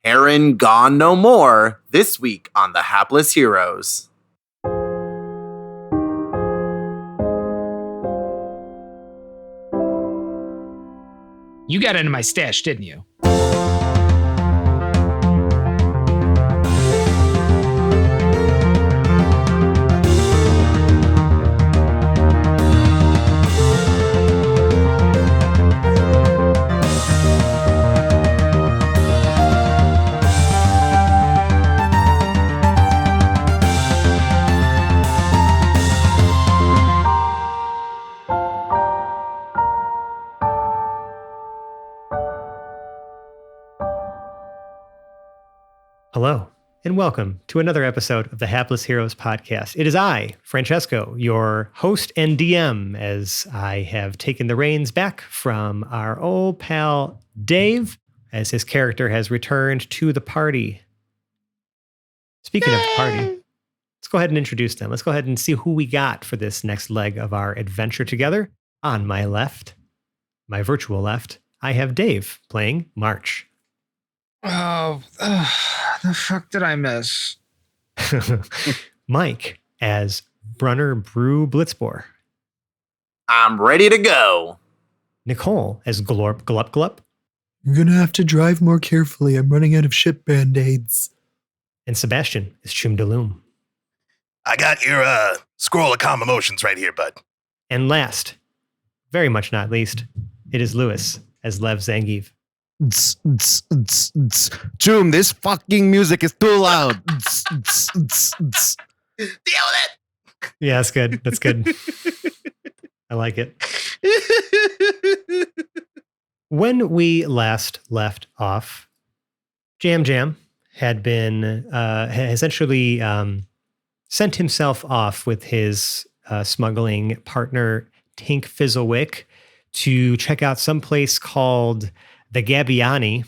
Heron gone no more, this week on The Hapless Heroes. You got into my stash, didn't you? Hello, and welcome to another episode of the Hapless Heroes podcast. It is I, Francesco, your host and DM, as I have taken the reins back from our old pal Dave, as his character has returned to the party. Speaking of the party, let's go ahead and introduce them. Let's go ahead and see who we got for this next leg of our adventure together. On my left, my virtual left, I have Dave playing March. Oh, the fuck did I miss? Mike as Brunner Brew Blitzbor. I'm ready to go. Nicole as Glorp Glup Glup. You're gonna have to drive more carefully. I'm running out of ship band-aids. And Sebastian as Chum Daloom. I got your scroll of calm emotions right here, bud. And last, very much not least, it is Lewis as Lev Zangief. Chum, this fucking music is too loud. Deal with it. Yeah, that's good. That's good. I like it. When we last left off, Jam Jam had been essentially sent himself off with his smuggling partner Tink Fizzlewick to check out some place called the Gabbiani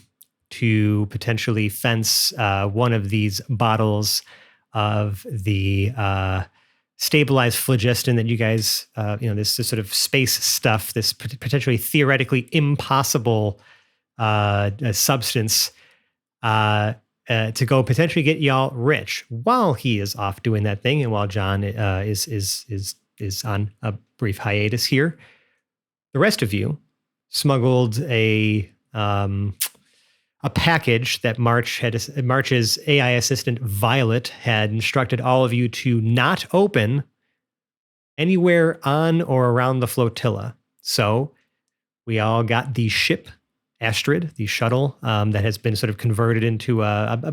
to potentially fence one of these bottles of the stabilized phlogiston that you guys, this sort of space stuff, this potentially theoretically impossible substance to go potentially get y'all rich while he is off doing that thing, and while John is on a brief hiatus here. The rest of you smuggled a package that March's AI assistant Violet had instructed all of you to not open anywhere on or around the flotilla. So we all got the ship Astrid, the shuttle that has been sort of converted into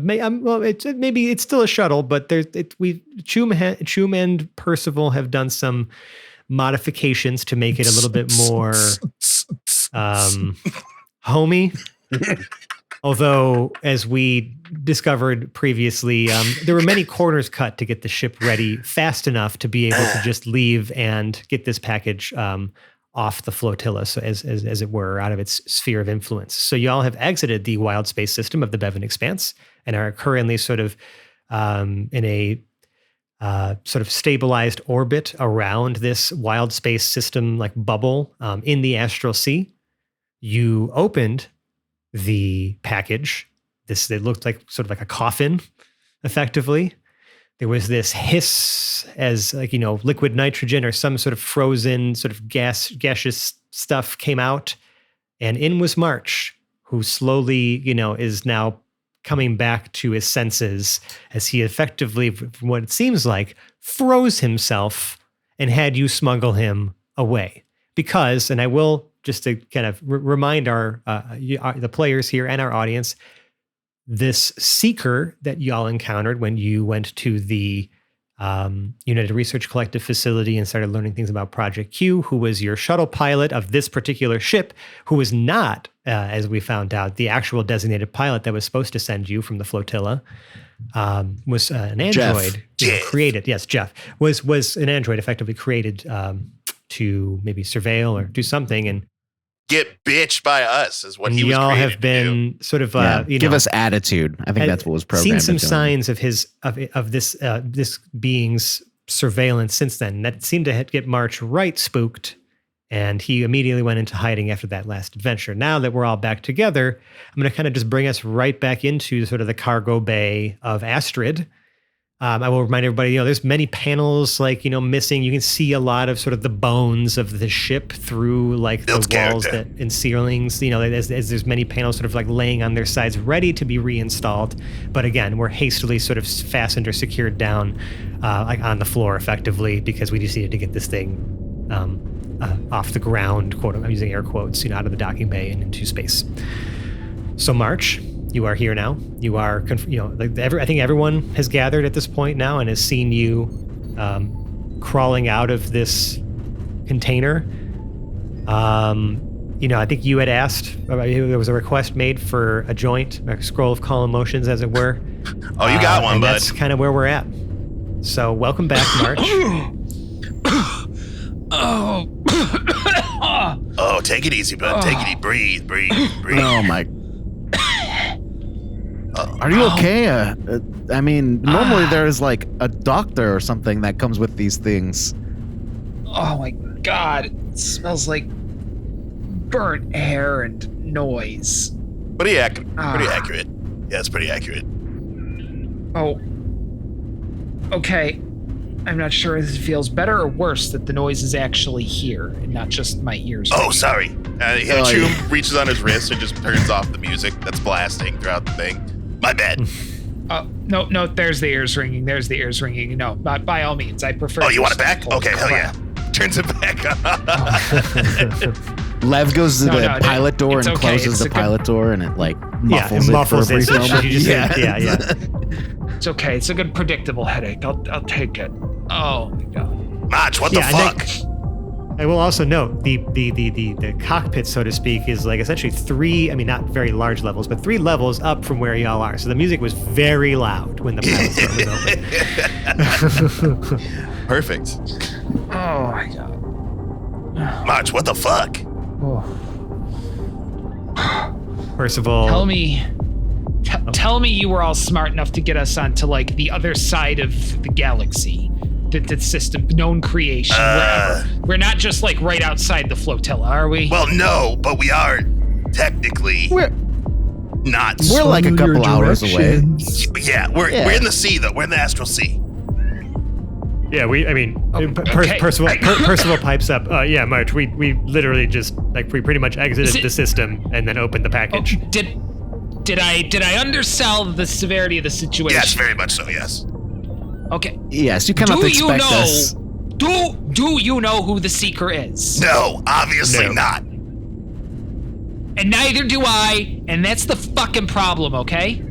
maybe it's still a shuttle, but Chum and Percival have done some modifications to make it a little bit more homey. Although, as we discovered previously, there were many corners cut to get the ship ready fast enough to be able to just leave and get this package off the flotilla, so as it were, out of its sphere of influence. So you all have exited the wild space system of the Bevan Expanse and are currently sort of in a sort of stabilized orbit around this wild space system like bubble in the astral sea. You opened the package. It looked like sort of like a coffin, effectively. There was this hiss as liquid nitrogen or some sort of frozen sort of gaseous stuff came out, and in was March, who slowly, is now coming back to his senses as he effectively, from what it seems like, froze himself and had you smuggle him away. Because, and I will, just to kind of remind the players here and our audience, this seeker that y'all encountered when you went to the United Research Collective facility and started learning things about Project Q, who was your shuttle pilot of this particular ship, who was not, as we found out, the actual designated pilot that was supposed to send you from the flotilla, was an android created. Yes, Jeff was an android effectively created to maybe surveil or do something, and get bitched by us is what he was y'all created have been to do. sort of give us attitude. I think that's what was programmed. Seen some signs of this being's surveillance since then. That seemed to get March right spooked, And he immediately went into hiding after that last adventure. Now that we're all back together, I'm going to kind of just bring us right back into sort of the cargo bay of Astrid. I will remind everybody, there's many panels missing. You can see a lot of sort of the bones of the ship through like Builds the walls character. and ceilings. As there's many panels sort of like laying on their sides, ready to be reinstalled. But again, we're hastily sort of fastened or secured down, like on the floor, effectively, because we just needed to get this thing off the ground. Quote, I'm using air quotes, out of the docking bay and into space. So March. You are here now. You are, I think everyone has gathered at this point now and has seen you crawling out of this container. I think you had asked, there was a request made for a joint, a scroll of calm emotions, as it were. Oh, you got one, and bud. that's kind of where we're at. So welcome back, March. Oh, take it easy, bud. Take it easy. Breathe. Oh my. Are you okay? I mean, normally there is like a doctor or something that comes with these things. Oh my god, it smells like burnt hair and noise. Pretty accurate. Yeah, it's pretty accurate. Oh. Okay. I'm not sure if it feels better or worse that the noise is actually here and not just my ears. Oh, sorry. yeah. Choom reaches on his wrist and just turns off the music that's blasting throughout the thing. My bad. No, there's the ears ringing. No, by all means, I prefer. Oh, you want it back? Holy Okay, hell yeah. crap. Turns it back on. Lev goes to the pilot door it's and okay. closes the pilot door, and it like It muffles it for a brief moment. It's okay. It's a good predictable headache. I'll take it. Oh my god. Mach, what the and fuck? I will also note the cockpit, so to speak, is like essentially three, not very large levels, but 3 levels up from where y'all are. So the music was very loud when the pilot door was open. Perfect. Oh my god. Mach, what the fuck? First of all, Tell me you were all smart enough to get us onto like the other side of the galaxy. The system, known creation, wherever. We're not just like right outside the flotilla, are we? Well, no, but we are technically not. We're like a couple hours away. Yeah, we're in the sea though. We're in the astral sea. yeah, Percival pipes up. Yeah, March, we literally just we pretty much exited the system and then opened the package. Did I undersell the severity of the situation? Yes, very much so. Yes. Okay. Yes, you cannot expect us. Do you know who the Seeker is? No, obviously No. not. And neither do I, and that's the fucking problem, okay?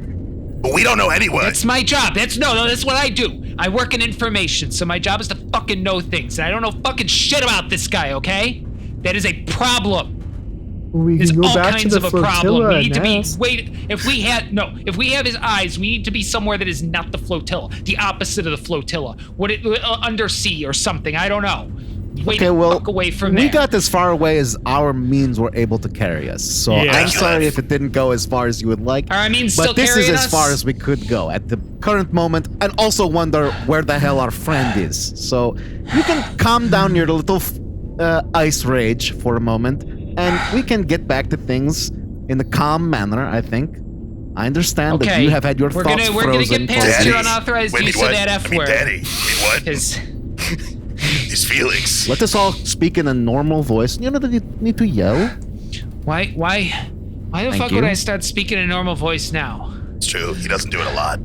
But we don't know anyway. That's my job. That's what I do. I work in information, so my job is to fucking know things. And I don't know fucking shit about this guy, okay? That is a problem. We There's can go all back to kinds the of a problem. flotilla We need to be and ask. if we have his eyes, we need to be somewhere that is not the flotilla, the opposite of the flotilla. Undersea or something? I don't know. Okay, well, fuck away from there. we got as far away as our means were able to carry us. So Yeah. I'm sorry if it didn't go as far as you would like. Are our means still But this is carrying as us? far as we could go at the current moment, and also wonder where the hell our friend is. So you can calm down your little ice rage for a moment, and we can get back to things in a calm manner, I think. I understand that you have had your thoughts frozen. We're gonna get past Daddy. your unauthorized use of that F word. Daddy. What? His His feelings. Let us all speak in a normal voice. You know that you need to yell. Why the Thank fuck you. would I start speaking in normal voice now? It's true. He doesn't do it a lot.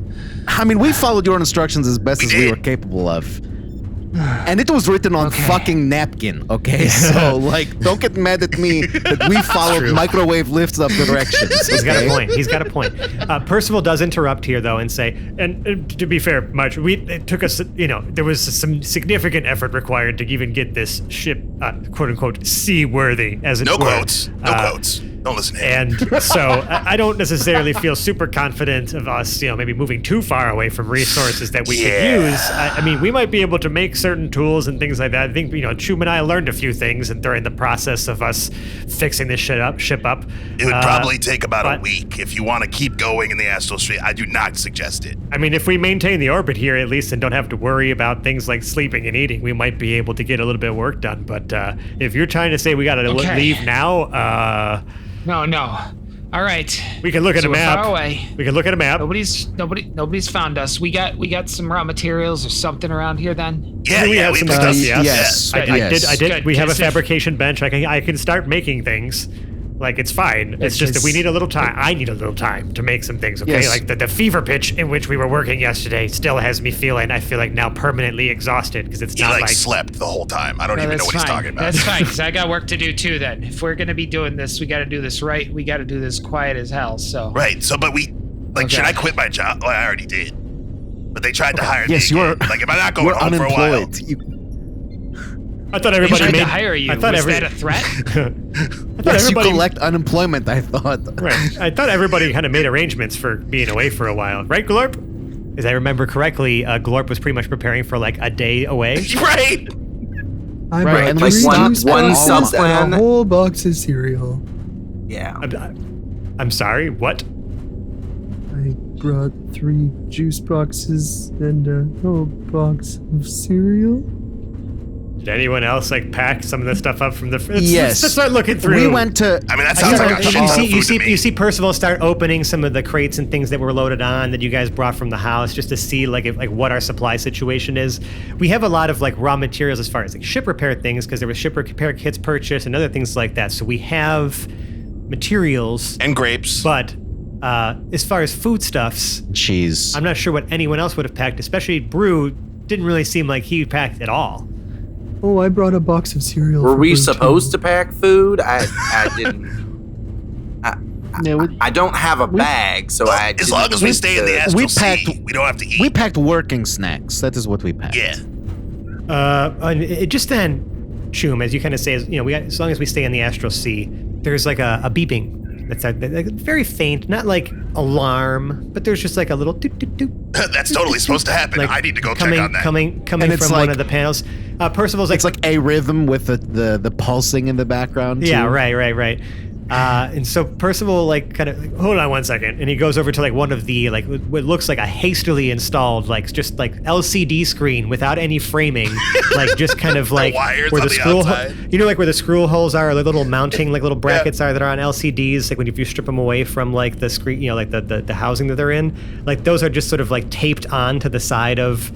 I mean, we followed your instructions as best We as we did. were capable of. And it was written on Okay. fucking napkin, okay? So, don't get mad at me that we followed microwave lifts up directions. He's got a okay? point. He's got a point. Percival does interrupt here, though, and say, and to be fair, March, it took us, there was some significant effort required to even get this ship, quote unquote, seaworthy, as it No were. quotes. No quotes. Don't listen to him. And so I don't necessarily feel super confident of us, maybe moving too far away from resources that we could use. I mean, we might be able to make certain tools and things like that. I think, Chum and I learned a few things and during the process of us fixing this ship up. It would probably take about a week. If you want to keep going in the astral stream, I do not suggest it. I mean, if we maintain the orbit here at least and don't have to worry about things like sleeping and eating, we might be able to get a little bit of work done. But if you're trying to say we got to leave now, No. All right. we can look at a We're map. far away. We can look at a map. Nobody's found us. We got some raw materials or something around here then. We Yeah, have we some picked stuff, up. yes. I did. Good, We have a 'cause if- fabrication bench. I can start making things. Like, it's fine. It's just that we need a little time. I need a little time to make some things, okay? Yes. Like, the fever pitch in which we were working yesterday still has me feeling, I feel like now permanently exhausted because it's He not like like... slept the whole time. I don't No, even know that's what he's fine. talking about. That's fine, because I got work to do too then. If we're going to be doing this, we got to do this right. We got to do this quiet as hell, so. Right. So, but should Okay. I quit my job? Oh, I already did. But they tried to hire me. Yes, again. Like, am I not going You're home for a while? unemployed. I thought They everybody tried made... to hire you. I thought Was that a threat? I thought Yes, you everybody... collect unemployment, I thought. Right. I thought everybody kind of made arrangements for being away for a while. Right, Glorp? As I remember correctly, Glorp was pretty much preparing for like a day away. Right. I Right, brought and like three one juice boxes sub-plan. and a whole box of cereal. Yeah. I'm sorry, what? I brought 3 juice boxes and a whole box of cereal. Did anyone else like pack some of the stuff up from the... Yes. Let's start looking through. We went to... I mean, that sounds like a you shitload see, of you food see, to me. you see Percival start opening some of the crates and things that were loaded on that you guys brought from the house just to see like what our supply situation is. We have a lot of like raw materials as far as like ship repair things because there was ship repair kits purchased and other things like that. So we have materials, And grapes. but as far as foodstuffs, Cheese. I'm not sure what anyone else would have packed. Especially Brew didn't really seem like he packed at all. Oh, I brought a box of cereal. Were for we Blue supposed too. to pack food? I didn't. I don't have a bag, so I. As long as we stay in the astral we packed- sea, we don't have to eat. We packed working snacks. That is what we packed. Yeah. And just then, Chum, as you kind of say, as long as we stay in the astral sea, there's like a beeping. That's like very faint, not like alarm, but there's just like a little doot doot doot. That's totally supposed to happen. Like I need to go coming, check on that. Coming And it's from one like- of the panels. Percival's like, It's like a rhythm with the pulsing in the background. yeah, too. right. And so Percival like kind of hold on one second, and he goes over to like one of the like what looks like a hastily installed like just like LCD screen without any framing, like just kind of like wires where on the the screw outside. like where the screw holes are, or the little mounting like little brackets are that are on LCDs. Like when if you strip them away from like the screen, like the housing that they're in, like those are just sort of like taped on to the side of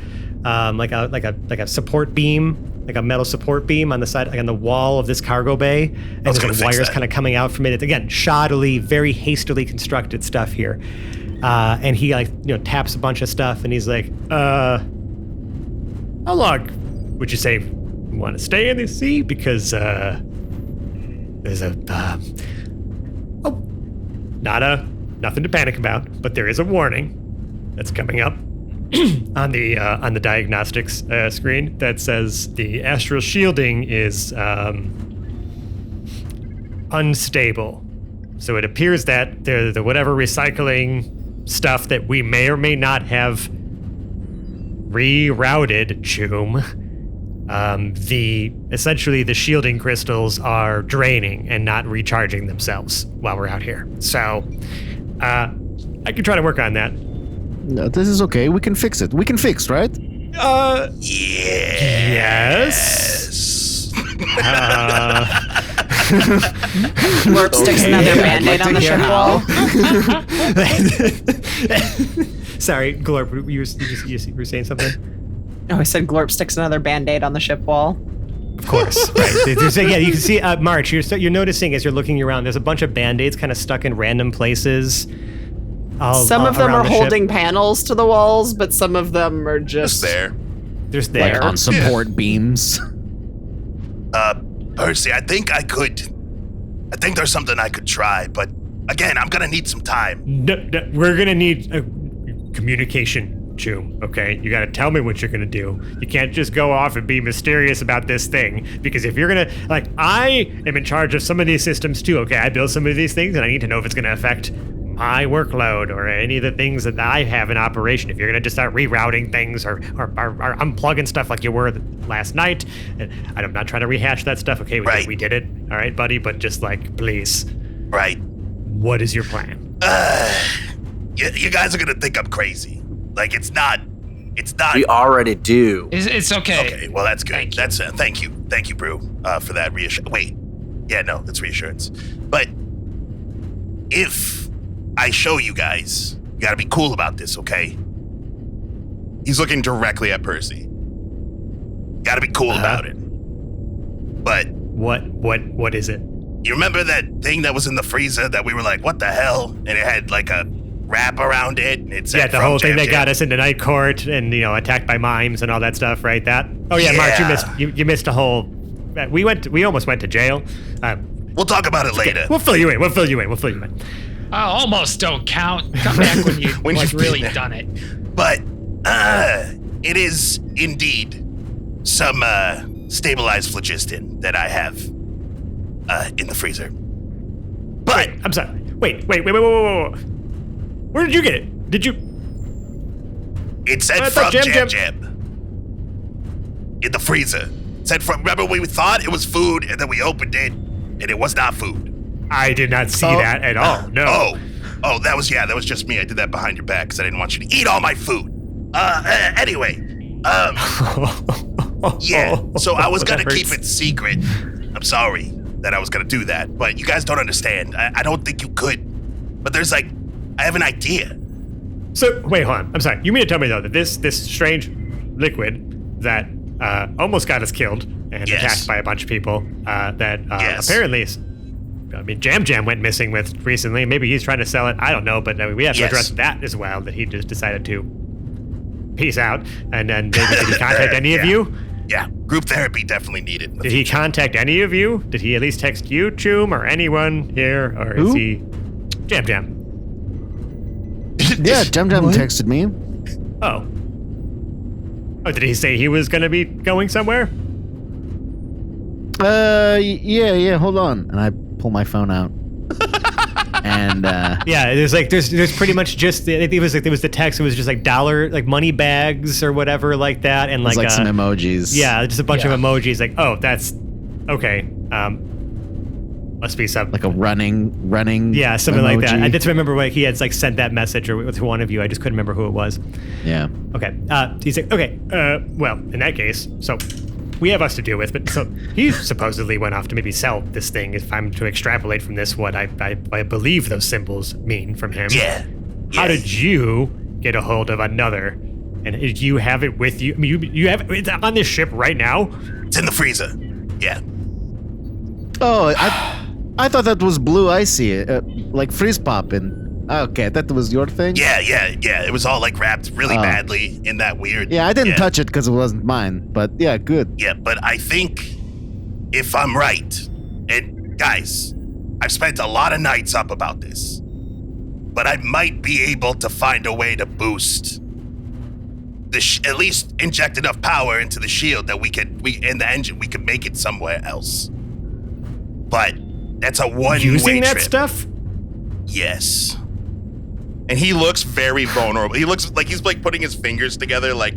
like a support beam. Like a metal support beam on the side, like on the wall of this cargo bay, and was there's gonna like fix wires that. kind of coming out from it. It's, again, shoddily, very hastily constructed stuff here. And he like taps a bunch of stuff, and he's like, "How long would you say you want to stay in the sea? Because there's nothing to panic about, but there is a warning that's coming up." on the diagnostics screen that says the astral shielding is unstable. So it appears that the whatever recycling stuff that we may or may not have rerouted, Chum, essentially the shielding crystals are draining and not recharging themselves while we're out here. So I could try to work on that. No, this is okay. We can fix it. We can fix, right? Yes. Glorp sticks another band-aid on the ship wall. Sorry, Glorp, you were saying something? Oh, I said Glorp sticks another band-aid on the ship wall. Of course, right. Yeah, you can see, March, you're noticing as you're looking around, there's a bunch of Band-Aids kind of stuck in random places. Some of them around are the ship. holding panels to the walls, but some of them are Just just there. There's Like there. on support beams. Percy, I think there's something I could try, but again, I'm gonna need some time. No, we're gonna need communication Choom, okay? You gotta tell me what you're gonna do. You can't just go off and be mysterious about this thing, because if you're gonna, like, I am in charge of some of these systems too, okay? I build some of these things, and I need to know if it's gonna affect my workload or any of the things that I have in operation. If you're gonna just start rerouting things or unplugging stuff like you were last night, and I'm not trying to rehash that stuff, okay? We did it, all right, buddy? But just, like, please. Right. What is your plan? You guys are gonna think I'm crazy. Like, it's not. We already do. It's okay. Okay, well, that's good. Thank you. That's thank you, Brew, for that reassurance. Wait, yeah, no, that's reassurance. But if I show you guys, you gotta be cool about this, okay? He's looking directly at Percy. Gotta be cool about it. But what is it? you remember that thing that was in the freezer that we were like, what the hell? And it had like a wrap around it. And it said the whole thing that got us into night court and, you know, attacked by mimes and all that stuff, right? That? Oh yeah, Mark, you missed a whole. We almost went to jail. We'll talk about it later. We'll fill you in. Almost don't count. Come back when you've really done it. But it is indeed some stabilized phlogiston that I have in the freezer. But I'm sorry. Wait. Where did you get it? Did you? It said from Jam. In the freezer. It said from. Remember we thought it was food, and then we opened it, and it was not food. I did not see that at all. No. Oh, that was just me. I did that behind your back because I didn't want you to eat all my food. Anyway, yeah. So I was gonna keep it secret. I'm sorry that I was gonna do that, but you guys don't understand. I don't think you could. But there's I have an idea. So wait, hold on. I'm sorry. You mean to tell me though that this strange liquid that almost got us killed and attacked by a bunch of people that apparently, I mean, Jam went missing with recently. Maybe he's trying to sell it. I don't know, but we have to address that as well. That he just decided to peace out, and then maybe did he contact any of you? Yeah, group therapy definitely needed. Did he contact any of you? Did he at least text you, Choom, or anyone here, or is he Jam? Yeah, Jam texted me. Oh, did he say he was gonna be going somewhere? Yeah, hold on. And I pull my phone out. And there's pretty much just it was the text. It was just dollar money bags or whatever like that, and like some emojis. Yeah, just a bunch of emojis. Like, oh, that's okay. Must be some like a running. Yeah, something emoji. like that. I just remember when he had sent that message or to one of you. I just couldn't remember who it was. Yeah. Okay. He's like, okay. Well, in that case, so. We have us to deal with, but so he supposedly went off to maybe sell this thing. If I'm to extrapolate from this, what I believe those symbols mean from him. Yeah. How did you get a hold of another? And did you have it with you? I mean, you have it's on this ship right now. It's in the freezer. Yeah. Oh, I thought that was blue icy, like freeze pop and. Okay, that was your thing? Yeah. It was all wrapped really badly in that weird. Yeah, I didn't touch it because it wasn't mine, but yeah, good. Yeah, but I think if I'm right, and guys, I've spent a lot of nights up about this, but I might be able to find a way to boost at least inject enough power into the shield that in the engine, we could make it somewhere else. But that's a one-way trip. Using that stuff? Yes. And he looks very vulnerable. He looks like he's putting his fingers together, like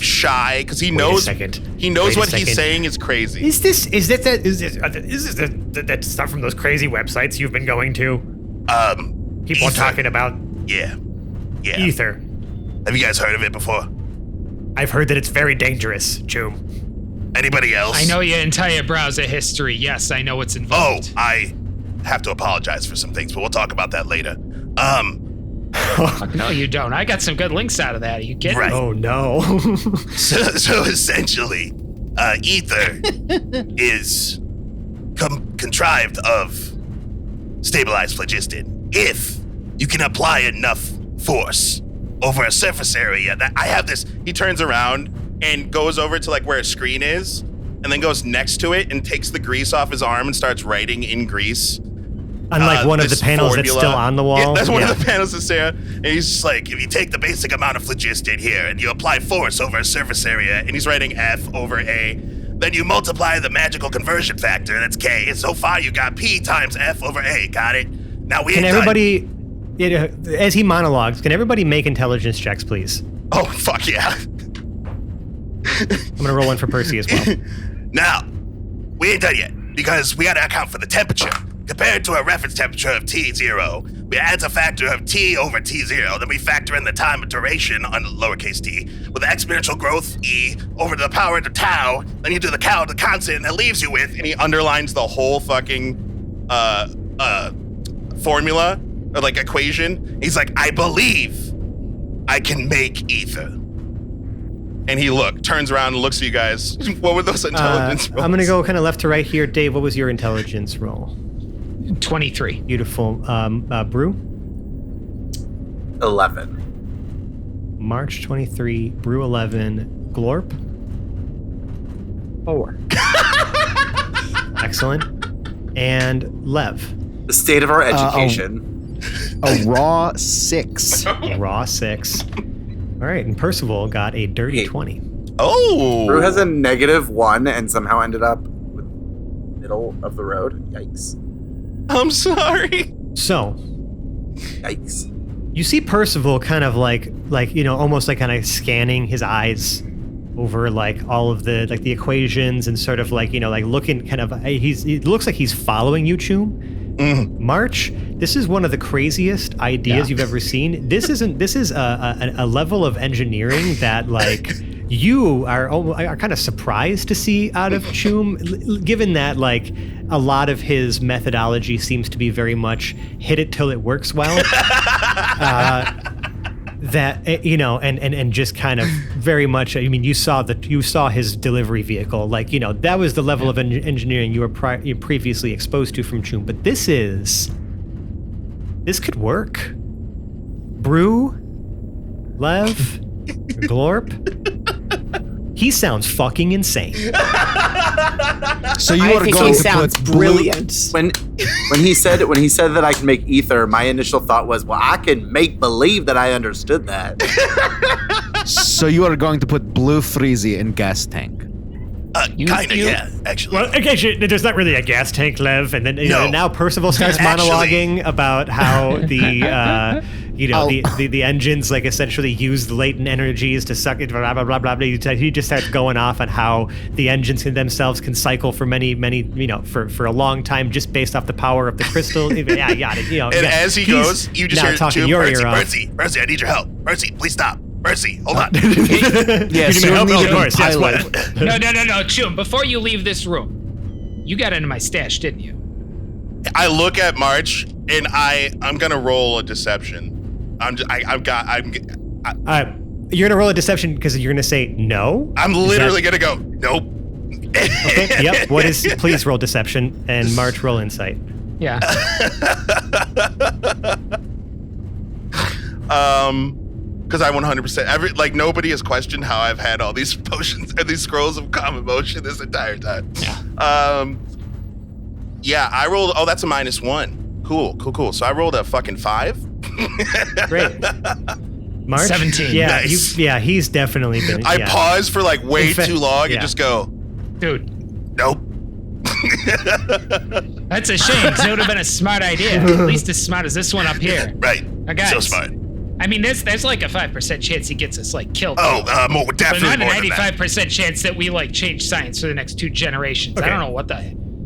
shy, because he knows what he's saying is crazy. Is this that stuff from those crazy websites you've been going to? People Ether. talking about Yeah. Ether. Have you guys heard of it before? I've heard that it's very dangerous, Choom. Anybody else? I know your entire browser history. Yes, I know what's Oh, involved. I have to apologize for some things, but we'll talk about that later. No, you don't. I got some good links out of that. Are you kidding? Right. Oh no. So essentially, Ether is contrived of stabilized phlogiston. If you can apply enough force over a surface area, that I have this. He turns around and goes over to where a screen is, and then goes next to it and takes the grease off his arm and starts writing in grease. Unlike one of the this panels that's formula. still on the wall. Yeah, that's one Yeah. of the panels that's there. And he's just like, if you take the basic amount of phlogiston here and you apply force over a surface area, and he's writing F over A, then you multiply the magical conversion factor, that's K. And so far you got P times F over A. Got it? Now we Can ain't done. everybody, as he monologues, can everybody make intelligence checks, please? Oh, fuck yeah. I'm going to roll one for Percy as well. Now, we ain't done yet, because we gotta account for the temperature. Compared to a reference temperature of T0, we add a factor of T over T0, then we factor in the time of duration on lowercase t, with the exponential growth E over the power to tau, then you do the constant, that leaves you with, and he underlines the whole fucking formula, or like equation. He's like, I believe I can make ether. And he turns around and looks at you guys. What were those intelligence rolls? I'm going to go kind of left to right here. Dave, what was your intelligence roll? 23. Beautiful. Brew? 11. March 23, Brew 11, Glorp? 4. Excellent. And Lev? The state of our education. A raw 6. Raw 6. All right, and Percival got a dirty 20. Oh! Brew has a -1 and somehow ended up with middle of the road. Yikes. I'm sorry. So, Yikes. you see Percival kind of like almost like kind of scanning his eyes over like all of the like the equations and sort of like like looking kind of it looks like he's following you, Choom. March, this is one of the craziest ideas you've ever seen. This is a level of engineering that like you are kind of surprised to see out of Choom, given that like a lot of his methodology seems to be very much hit it till it works well. That and just kind of very much. I mean, you saw his delivery vehicle, like that was the level of engineering you were previously exposed to from Choom. But this could work. Brew, Lev, Glorp. He sounds fucking insane. So you I are think going he to sounds put brilliant. When he said that I can make ether, my initial thought was, well, I can make believe that I understood that. So you are going to put blue Freezy in gas tank. Kinda, yeah, actually. Well, okay, there's not really a gas tank, Lev, and then No. now Percival starts monologuing about how the the engines like essentially use the latent energies to suck it, blah blah blah blah. He just starts going off on how the engines themselves can cycle for many for a long time just based off the power of the crystal. Yeah, And as he goes, you just now hear talking Choom, your ear off. Mercy, I need your help. Mercy, please stop. Mercy, hold on. Yes, You need my help? you'll need Of a course, yes, pilot. what? No, Choom, before you leave this room, you got into my stash, didn't you? I look at March and I'm gonna roll a deception. You're gonna roll a deception because you're gonna say no. I'm literally gonna go, nope. Okay. Yep. Please roll deception and March roll insight. Yeah. Because I 100% nobody has questioned how I've had all these potions or these scrolls of calm emotion this entire time. Yeah. I rolled. Oh, that's a -1. Cool. So I rolled a fucking 5. Great. March? 17. Yeah, Nice. he's definitely been. I pause for like way In fact- too long yeah. and just go, Dude, nope. that's a shame, because it would have been a smart idea. At least as smart as this one up here. Right. Guys, So smart. I mean, there's like a 5% chance he gets us like killed. Oh, but definitely not a more than that. 95% chance that we like change science for the next 2 generations. Okay. I don't know what the.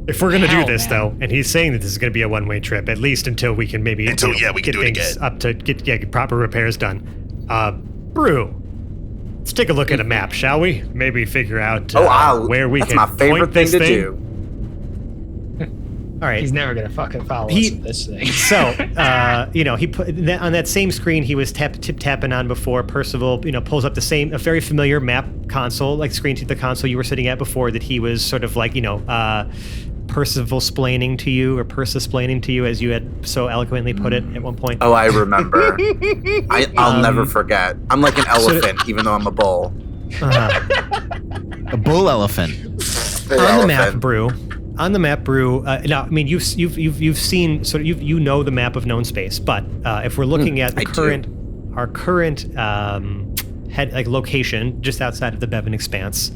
If we're gonna do Hell, this man. though, and he's saying that this is gonna be a one-way trip, at least until we can maybe we can get do it things again. up to get proper repairs done. Brew. Let's take a look at a map, shall we? Maybe figure out where we that's can my favorite point thing this to thing. do. All right. He's never gonna fucking follow us with this thing. So, he put on that same screen he was tapping on before. Percival, pulls up a very familiar map console, like screen to the console you were sitting at before. That he was sort of like, Percival-splaining to you, or Persis-splaining to you, as you had so eloquently put it at one point. Oh, I remember. I'll never forget. I'm like an elephant, even though I'm a bull. A bull elephant. Bull On the map, elephant. Brew, on the map, Brew. Now, I mean, you've seen sort of you know the map of known space, but if we're looking at our current location just outside of the Bevan Expanse,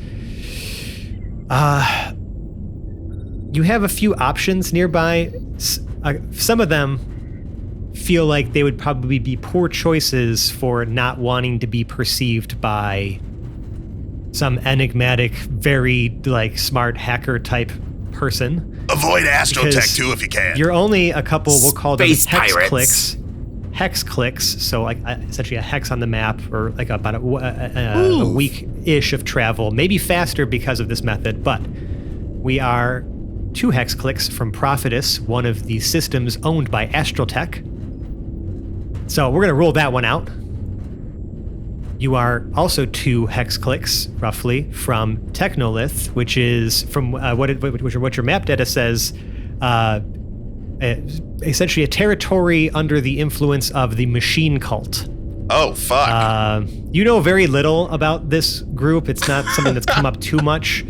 you have a few options nearby. Some of them feel like they would probably be poor choices for not wanting to be perceived by some enigmatic, very smart hacker type person. Avoid Astrotech too if you can. You're only a couple, we'll call them Space hex pirates. clicks. Hex clicks, so essentially a hex on the map, or about a week-ish of travel, maybe faster because of this method, but we are 2 hex clicks from Prophetess, one of the systems owned by Astrotech. So we're going to rule that one out. You are also 2 hex clicks, roughly, from Technolith, which is from what your map data says, essentially a territory under the influence of the machine cult. Oh, fuck. You know very little about this group. It's not something that's come up too much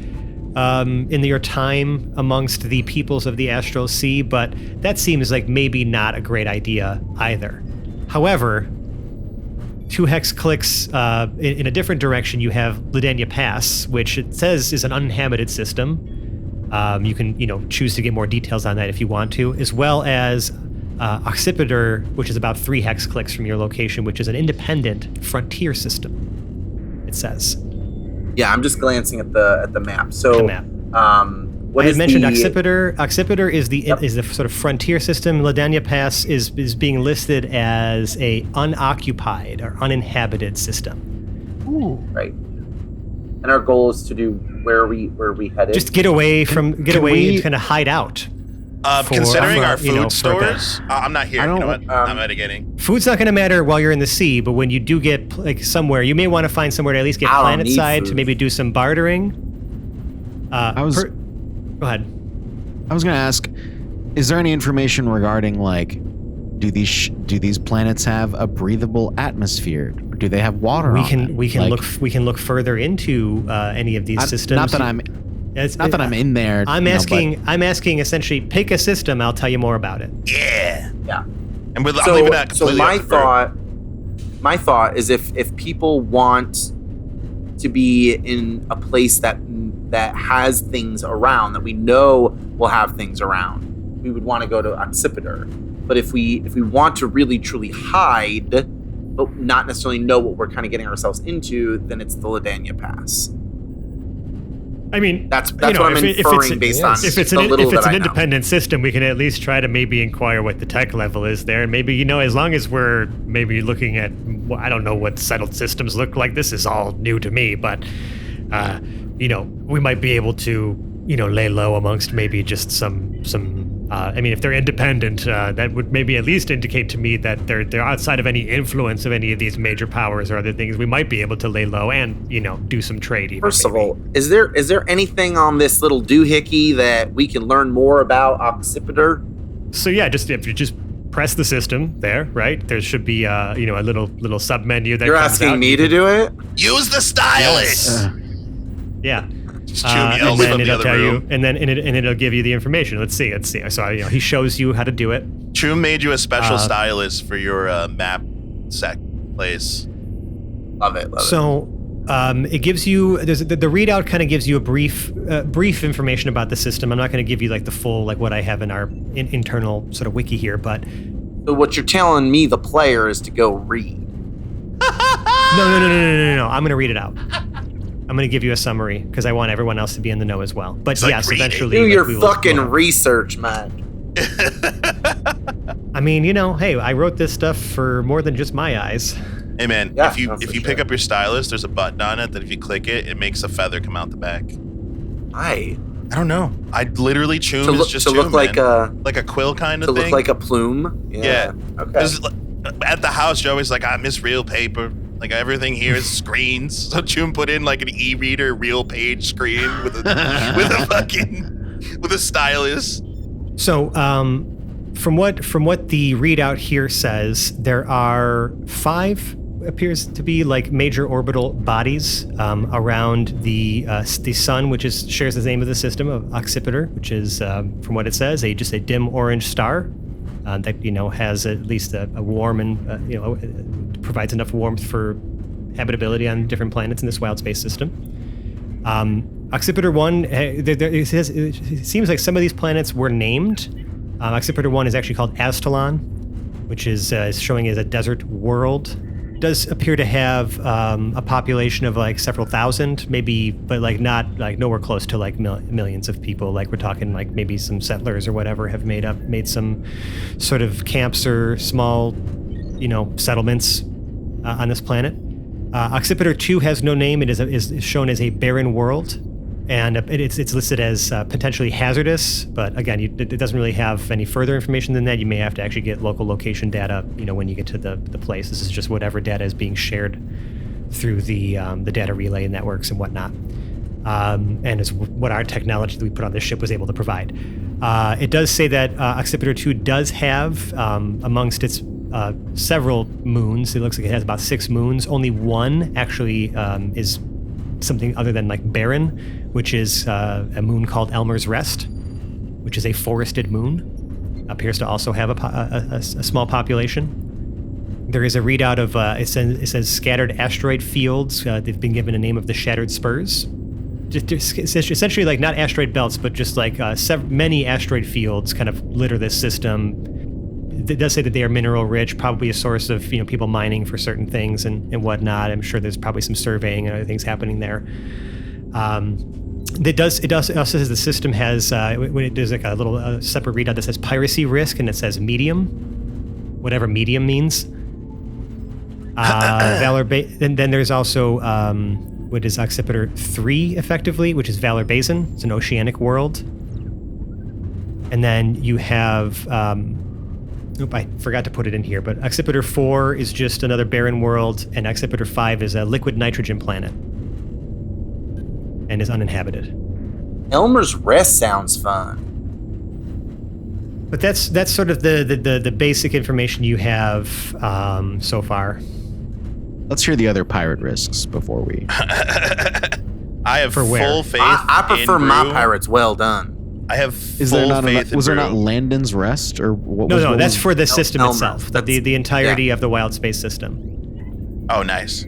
in your time amongst the peoples of the Astral Sea, but that seems like maybe not a great idea either. However, 2 hex clicks in a different direction, you have Ledania Pass, which it says is an uninhabited system. You can, choose to get more details on that if you want to, as well as Occipitor, which is about 3 hex clicks from your location, which is an independent frontier system. It says. Yeah, I'm just glancing at the map. So, The map. what I had is mentioned the- Occipitor. Occipitor is the sort of frontier system. Ledania Pass is being listed as a unoccupied or uninhabited system. Right. And our goal is to do where are we headed? Just get away and kind of hide out. Considering our you know, food for a bit. stores, I'm not here. I You don't- know what? I'm mitigating. Food's not going to matter while you're in the sea, but when you do get somewhere, you may want to find somewhere to at least get I don't planet need side to food. maybe do some bartering. Go ahead. I was gonna ask, is there any information regarding do these planets have a breathable atmosphere? Or do they have water? We on can them? we can look further into any of these systems. Not that I'm in there. I'm asking essentially, pick a system. I'll tell you more about it. Yeah. Yeah. And I'm leaving that So completely my up to Bert. thought is if people want to be in a place that has things around, that we know will have things around, we would want to go to Occipitor. But if we want to really truly hide, but not necessarily know what we're kind of getting ourselves into, then it's the Ledania Pass. I mean, That's what I'm inferring based on if it's the little that an I know. independent system, we can at least try to maybe inquire what the tech level is there. And maybe, as long as we're maybe looking at, I don't know what settled systems look like. This is all new to me, but, we might be able to, lay low amongst maybe just some if they're independent, that would maybe at least indicate to me that they're outside of any influence of any of these major powers or other things. We might be able to lay low and, do some trade even. First maybe. of all, is there anything on this little doohickey that we can learn more about Occipitor? So yeah, if you just press the system there, right? There should be a little sub menu that You're comes asking out. me to do it? Use the stylus. Yeah. Just Chum yells and from then the it'll other tell you, room. and then it'll give you the information. Let's see. So he shows you how to do it. Chum made you a special stylus for your map sec place. Love it. So it gives you the readout kind of gives you a brief information about the system. I'm not going to give you the full what I have in our internal sort of wiki here, but So what you're telling me, the player, is to go read. no. I'm going to read it out. I'm going to give you a summary because I want everyone else to be in the know as well. But like yes, reading. eventually. Do your we will- fucking we'll- research, man. I mean, hey, I wrote this stuff for more than just my eyes. Hey man, Yeah, if you no, for pick sure. up your stylus, there's a button on it that if you click it, it makes a feather come out the back. Aye. I don't know. I literally Chum is just to Chum, look like man. Like a quill kind of to thing. look like a plume. Yeah. Okay. 'Cause, at the house, you're always like, I miss real paper. Like everything here is screens. So Chum put in an e-reader real page screen with a stylus. So, from what the readout here says, there are 5 appears to be like major orbital bodies around the sun, which shares the name of the system of Occipitor, which is, from what it says, just a dim orange star that has at least a warm and provides enough warmth for habitability on different planets in this wild space system. Occipitor 1, it seems like some of these planets were named. Occipitor 1 is actually called Astalon, which is showing as a desert world. Does appear to have a population of like several thousand, maybe, but like not like nowhere close to like millions of people. Like we're talking like maybe some settlers or whatever have made some sort of camps or small, settlements on this planet. Occipitor 2 has no name. It is shown as a barren world. And it's listed as potentially hazardous, but again, it doesn't really have any further information than that. You may have to actually get local location data, when you get to the place. This is just whatever data is being shared through the data relay networks and whatnot. And it's what our technology that we put on this ship was able to provide. It does say that Occipitor 2 does have, amongst its several moons, it looks like it has about 6 moons. Only one actually is something other than like barren, which is a moon called Elmer's Rest, which is a forested moon. Appears to also have a small population. There is a readout of it says scattered asteroid fields. They've been given a name of the Shattered Spurs. Just essentially like not asteroid belts, but just like many asteroid fields kind of litter this system. It does say that they are mineral rich, probably a source of people mining for certain things and whatnot. I'm sure there's probably some surveying and other things happening there. It also says the system has there's like a little separate readout that says piracy risk, and it says medium, whatever medium means. And then there's also what is Occipitor 3 effectively, which is Valor Basin. It's an oceanic world. And then you have I forgot to put it in here, but Occipitor 4 is just another barren world, and Occipitor 5 is a liquid nitrogen planet and is uninhabited. Elmer's Rest sounds fun. But that's sort of the basic information you have so far. Let's hear the other pirate risks before we... I have full faith I prefer in my Brew. pirates well done. I have full faith in was there Brew. not Landon's Rest? Or what No, that's for the system Elmer. itself, That's- the entirety yeah. of the wild space system. Oh, nice.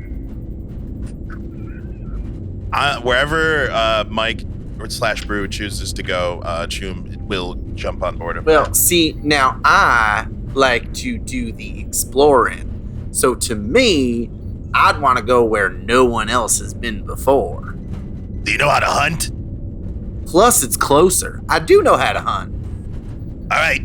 Wherever Mike / Brew chooses to go, Choom will jump on board him. Well, see, now I like to do the exploring. So to me, I'd want to go where no one else has been before. Do you know how to hunt? Plus, it's closer. I do know how to hunt. All right.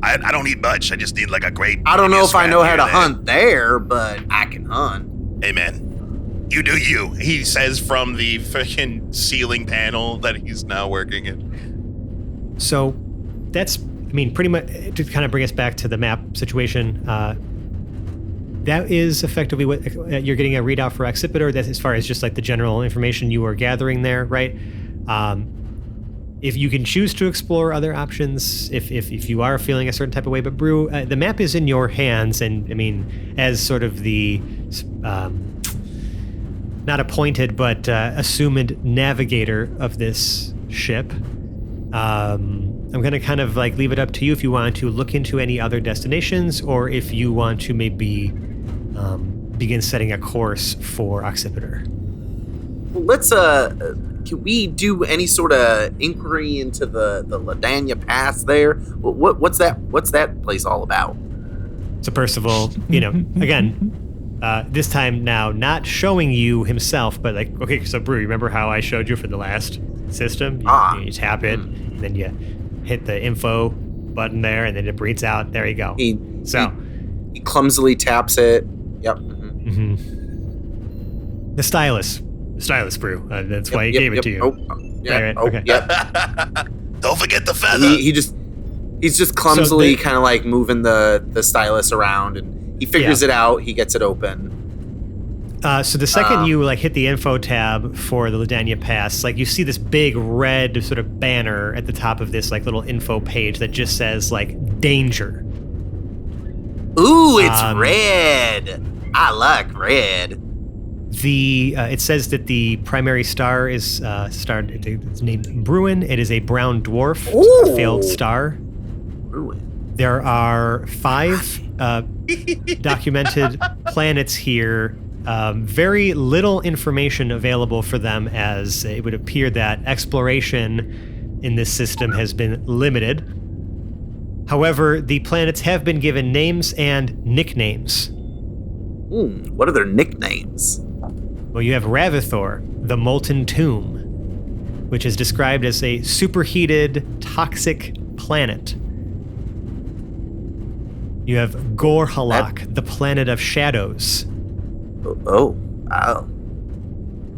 I don't need much. I just need like a great... I don't know if I know how to there. hunt there, but I can hunt. Hey, man. You do you. He says from the freaking ceiling panel that he's now working in. So that's, pretty much to kind of bring us back to the map situation. That is effectively what you're getting a readout for Occipitor. That's as far as just like the general information you are gathering there, right? If you can choose to explore other options, if you are feeling a certain type of way, but Brew, the map is in your hands, and as sort of the not appointed but assumed navigator of this ship, I'm going to kind of like leave it up to you if you want to look into any other destinations, or if you want to maybe begin setting a course for Occipitor. Well, let's can we do any sort of inquiry into the Ladanya Pass there? What's that place all about? So Percival, again, this time now not showing you himself, but like, okay, so Brew, remember how I showed you for the last system? You tap it, and then you hit the info button there, and then it reads out. There you go. He clumsily taps it. Yep. The stylus, Brew. That's why he gave it to you. Oh, yeah. Right. Oh, Okay. yep. Don't forget the feather. He's just clumsily kind of like moving the stylus around, and he figures it out. He gets it open. So the second you like hit the info tab for the Ladanya Pass, like you see this big red sort of banner at the top of this like little info page that just says like danger. Ooh, it's red. I like red. It says that the primary star is it's named Bruin. It is a brown dwarf, a failed star. Ruin. There are 5 documented planets here. Very little information available for them, as it would appear that exploration in this system has been limited. However, the planets have been given names and nicknames. What are their nicknames? Well, you have Ravithor, the Molten Tomb, which is described as a superheated, toxic planet. You have Gorhalak, the planet of shadows. Oh.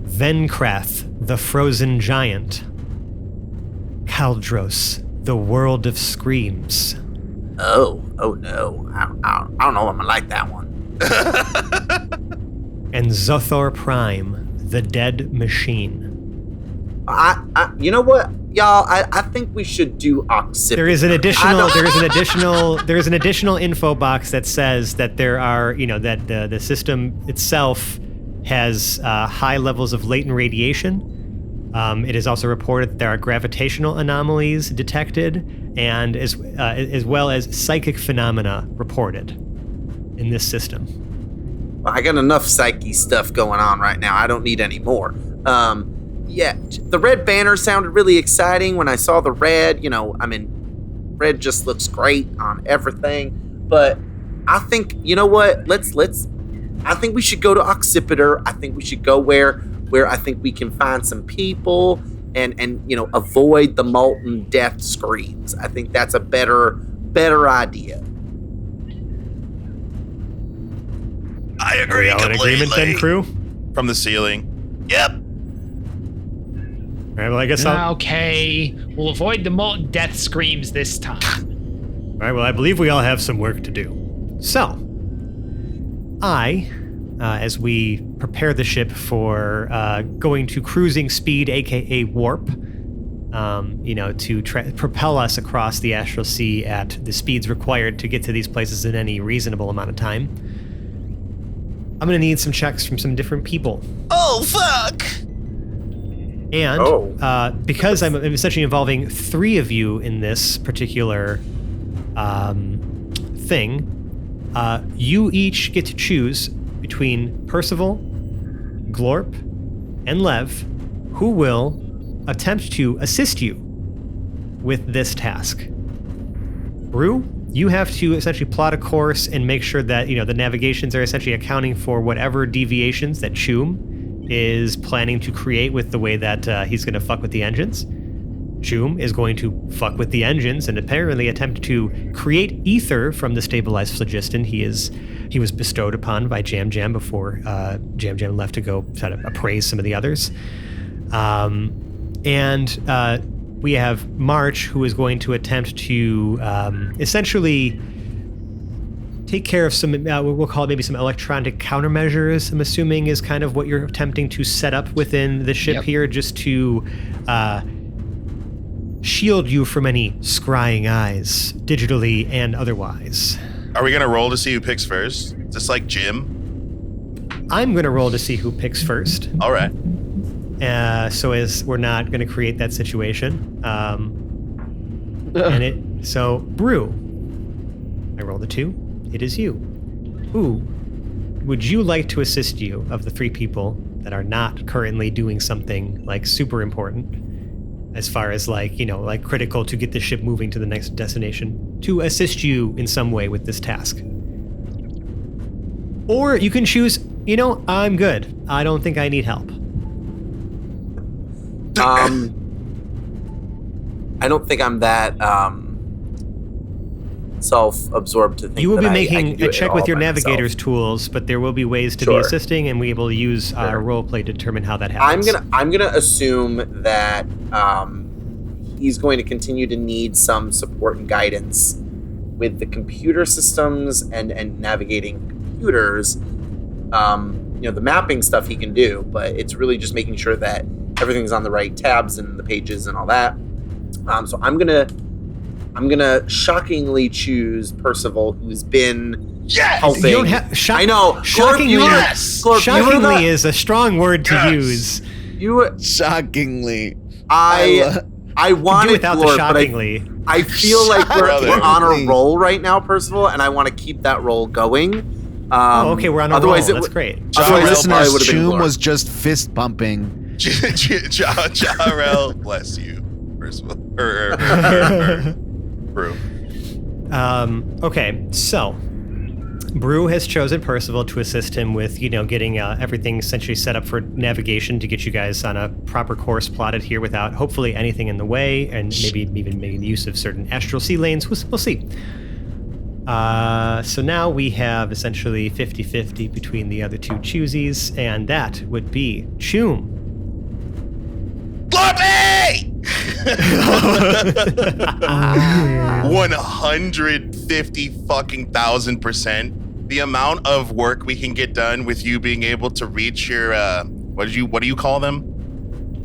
Venkrath, the frozen giant. Kaldros, the world of screams. Oh no. I don't know if I'm gonna like that one. And Zothor Prime, the dead machine. You know what, y'all? I think we should do Oxyptor. There is an additional info box that says that there are, that the system itself has high levels of latent radiation. It is also reported that there are gravitational anomalies detected, and as well as psychic phenomena reported in this system. Well, I got enough psyche stuff going on right now. I don't need any more. Yeah, the red banner sounded really exciting when I saw the red. Red just looks great on everything. But I think, you know what? I think we should go to Oxyptor. I think we should go where I think we can find some people and avoid the molten death screams. I think that's a better idea. I agree Are we all in completely. agreement then, crew? From the ceiling. Yep. All right, well, I guess I'll... Okay, we'll avoid the molten death screams this time. All right, well, I believe we all have some work to do. So, as we prepare the ship for going to cruising speed, aka warp, to propel us across the astral sea at the speeds required to get to these places in any reasonable amount of time, I'm going to need some checks from some different people. Oh, fuck! And because I'm essentially involving 3 of you in this particular thing, you each get to choose between Percival, Glorp, and Lev, who will attempt to assist you with this task. Brew, you have to essentially plot a course and make sure that the navigations are essentially accounting for whatever deviations that Choom is planning to create with the way that he's going to fuck with the engines. Choom is going to fuck with the engines and apparently attempt to create ether from the stabilized phlogiston he was bestowed upon by Jam Jam before Jam Jam left to go try to appraise some of the others. And we have March, who is going to attempt to essentially take care of some, we'll call it maybe some electronic countermeasures, I'm assuming is kind of what you're attempting to set up within the ship here, just to shield you from any scrying eyes, digitally and otherwise. Are we going to roll to see who picks first? Is this like Jim? I'm going to roll to see who picks first. All right. So as we're not going to create that situation. So, Brew, I rolled a 2. It is you. Who would you like to assist you of the 3 people that are not currently doing something like super important as far as like critical to get the ship moving to the next destination, to assist you in some way with this task? Or you can choose, I'm good. I don't think I need help. I don't think I'm that self-absorbed to think you will that be I making can do a it check all with your by myself. navigator's tools, but there will be ways to be Sure. assisting, and we will use role play to determine how that happens. I'm gonna assume that he's going to continue to need some support and guidance with the computer systems and navigating computers. The mapping stuff he can do, but it's really just making sure that everything's on the right tabs and the pages and all that. So I'm gonna shockingly choose Percival, who's been Yes! helping. You don't have, I know. Shockingly, Glorp, shockingly is a strong word to use. Shockingly. I Do wanted without the Glorp, shockingly. but I feel like we're on a Shockingly. roll right now, Percival, and I want to keep that roll going. Okay, we're on a roll. otherwise That's great. Otherwise, it Listeners, probably would have been Choom Glorp. was just fist pumping. Jarrell, bless you. Percival. Brew. Okay, so Brew has chosen Percival to assist him with, getting everything essentially set up for navigation to get you guys on a proper course plotted here without hopefully anything in the way, and maybe even making use of certain astral sea lanes. We'll see. So now we have essentially 50-50 between the other two choosies, and that would be Choom. Glorpy! 150 fucking %. The amount of work we can get done with you being able to reach your what do you call them?